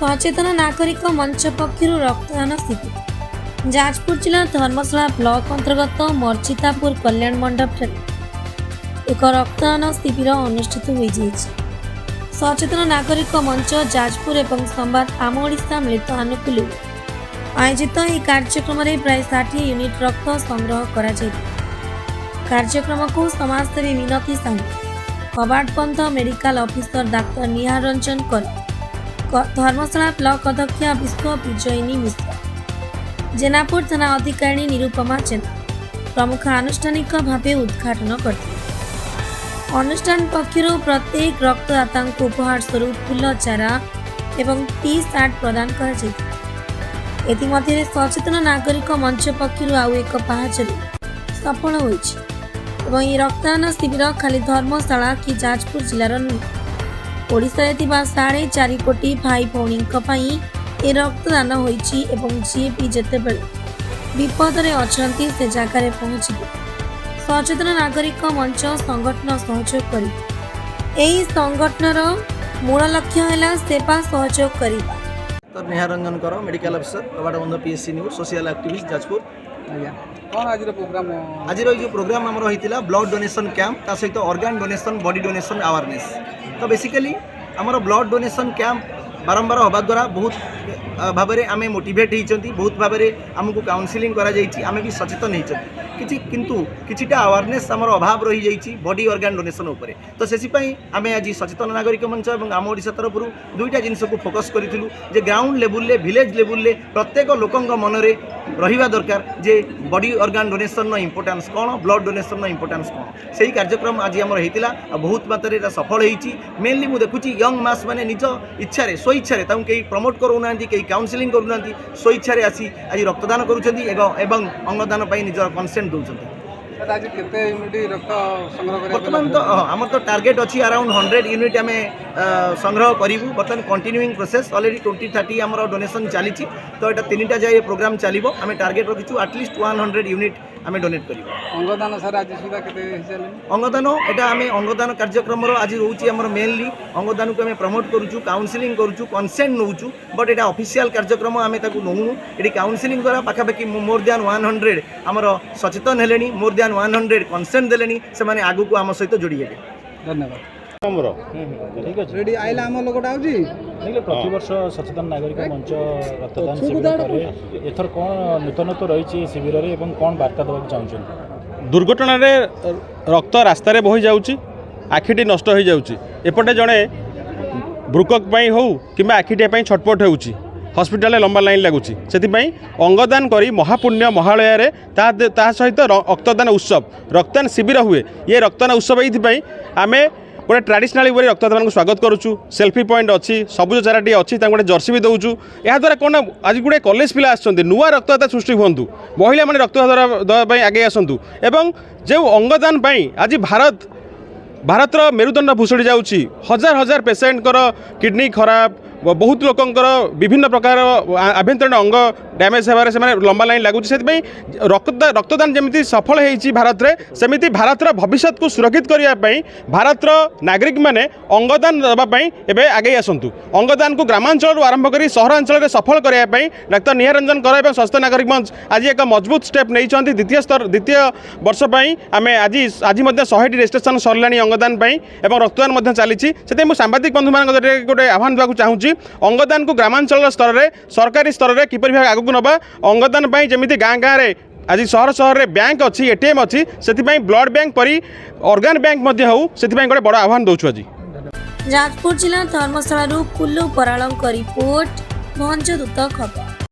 सचेतन नागरिक मंच पक्षर रक्तदान स्थिति जाजपुर जिला धर्मशाला ब्लॉक अंतर्गत मर्चितापुर कल्याण मंडप एक रक्तदान शिविर अनुष्ठित हो सचेतन नागरिक मंच जाजपुर एवं संवाद आम ओडिशा मिलित आनुकूल्य आयोजित यह कार्यक्रम में प्राय 60 यूनिट रक्त संग्रह करा कार्यक्रम को समाजसेवी मिनती साहू कबाटबंध मेडिकल ऑफिसर डाक्टर निहार रंजन कर धर्मशाला ब्लॉक अध्यक्ष विश्व विजयिनी मिश्र जेनापुर थाना अधिकारी निरुपमा जेना प्रमुख आनुष्ठानिक भाव उद्घाटन करते अनुष्ठान पक्षर प्रत्येक रक्तदाता को उपहार स्वरूप फूल चारा एवं टी शार्ट प्रदान कर सचेतन नागरिक मंच पक्षर आउ एक पाहचर सफल हो रक्तदान शिविर खाली धर्मशाला कि जाजपुर जिलार नुहे ओडिशा 4.5 कोटी भाई भौणी ए रक्तदान होईची एवं जी भी जितेबले विपदरे अछंती से जगार पहुँचे सचेतन नागरिक मंच संगठन सहयोग करी संगठनर मूल लक्ष्य है सेवा सहयोग करवा। तो निहार रंजन कर medical officer Kabatabandha PSC news social activist Jajpur. कौन आज प्रोग्राम आज जो प्रोग्राम आम होता ब्लड डोनेशन कैंप ता सहित organ donation body donation awareness. तो बेसिकली आमर ब्लड डोनेशन कैंप बारंबार हवा द्वारा बहुत भाव में आम मोटिवेट होती बहुत भाव में आमको काउनसिलिंग आम भी सचेतन होती किंतु किछिटा अवेयरनेस आमर अभाव रही जाइए बॉडी ऑर्गन डोनेशन उपरे। तो से आम आज सचेतन नागरिक मंच और आम ओडिशा तरफ दुईटा जिनस को फोकस करूँ जे ग्राउंड लेवल विलेज लेवल प्रत्येक लोकों मन में रहा दरकार जे बॉडी ऑर्गन डोनेशन इंपोर्टेंस कौन ब्लड डोनेशन इंपोर्टेंस कौन से कार्यक्रम आज आमर होता बहुत मात्रा सफल होती। मेनली मुझे देखुची यंग मास मैंने निज इच्छा स्वइच्छा कहीं प्रमोट करूना कहीं काउनसिलिंग करूना स्वइच्छा आसी आज रक्तदान करुँच अंगदान निजर कनसेंट दौरान। बर्तमान तो आम तो टार्गेट अच्छी अराउंड 100 यूनिट आम संग्रह करूँ बर्तमान कंटिन्यूइंग प्रोसेस ऑलरेडी 20-30 आम डोनेशन चली। तो यहाँ 3टा जाए प्रोग्राम चलो आम टार्गेट रखीचु एटलिस्ट 100 यूनिट आम डोनेट कर अंगदान सर आज सुधा अंगदान यहाँ आम अंगदान कार्यक्रम आज रोचे आम मेनली अंगदान को आम प्रमोट करूँ काउनसिलिंग करूँ कनसेंट नौचु बट यहाँ ऑफिशियल कार्यक्रम आम नौनु ये काउनसिलिंग द्वारा पाखापाखि मोर दैन 100 आमर सचेतन है मोर दैन 100 कनसेंट देले से आगु को आम सहित जोड़ी है। धन्यवाद ठीक अच्छे रेडी आइला आम लोकटा आउजी देखिए प्रतिवर्ष सचेतन नागरिक मंच रक्तदान शिविर एथर कौन नूतनत्व रही शिविर में कौन वार्ता देवाक चाहूँ। दुर्घटन रक्त रास्तार बही जाऊँगी आखिटी नष्ट हो जाऊँगी एपटे जड़े ब्रुकक हो कि आखिटा छटपट हो हस्पिटाल लंबा लाइन लगुच से अंगदान करी महापुण्य महालय सहित रक्तदान उत्सव रक्तदान शिविर हुए ये रक्तदान उत्सव ये आम गोटे ट्राडिशनाल वे रक्तदान को स्वागत करुचु सेल्फी पॉइंट अच्छी सबुज चाराटी अच्छी गोटे जर्सी भी दौचु याद्वारा कौन आज गोटे कॉलेज पिला आसुँच नुआ रक्तदाता सृष्टि हूँ महिला मैंने रक्तदान देवाई आगे आसतु एवं जो अंगदान आज भारतर मेरुदंड भूषुड़ी जाऊँगी हजार हजार पेसेंट किडनी खराब बहुत लोकंर विभिन्न प्रकार आभ्यंतरीण अंग डैमेज होबार से लंबा लाइन लगुच से रक्तदान जमी सफल होती भारत में सेमती भारतर भविष्य को सुरक्षित करने भारतर नागरिक मैंने अंगदान देवाई एवं आगे आसतु अंगदान को ग्रामांचल आरंभ कर सहरांचल सफल करने डाक्टर निहार रंजन कर और सचेतन नागरिक मंच आज एक मजबूत स्टेप नहीं द्वितीय वर्ष आम आज 100 रजिस्ट्रेशन सरला अंगदान एवं रक्तदान चली सांबादिक बंधु मान गोटे आह्वान देवाक चाहूँगी अंगदान को ग्रामांचल स्तर में सरकारी स्तर में किपर भाव आगू नवा अंगदान जमी गाँ गाँव में आज सहर सहर में बैंक अच्छी एटीएम अच्छी से ब्लड बैंक परी ऑर्गन बैंक गोटे बड़ आह्वान दौचु। आज जाजपुर जिला धर्मशाला कुल्लू पराळंक रिपोर्ट भंजदूत खबर।